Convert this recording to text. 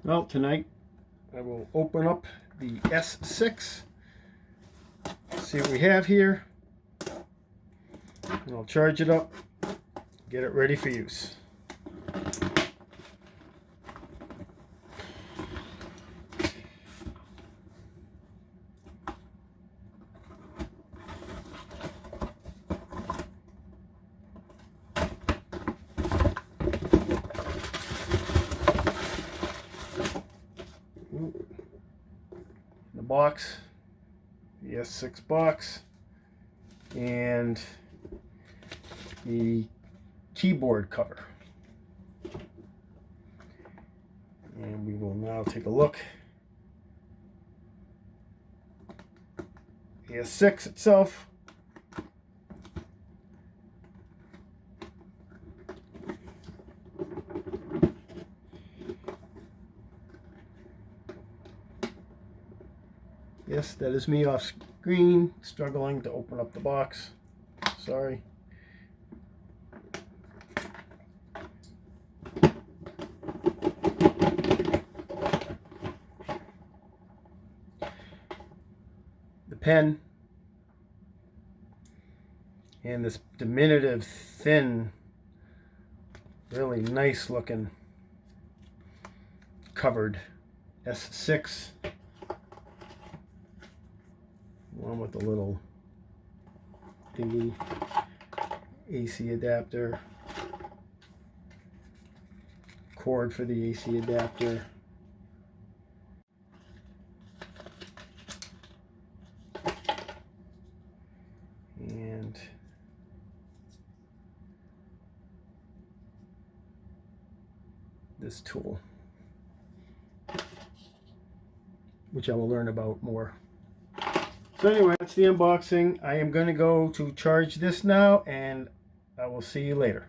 Well, tonight I will open up the S6, see what we have here, and I'll charge it up, get it ready for use. The box, the S6 box, and the keyboard cover. And we will now take a look. The S6 itself. Yes, that is me off screen, struggling to open up the box. Sorry. The pen and this diminutive, thin, really nice looking covered S6. One with a little dingy AC adapter, cord for the AC adapter, and this tool, which I will learn about more. So anyway, that's the unboxing. I am going to go to charge this now, and I will see you later.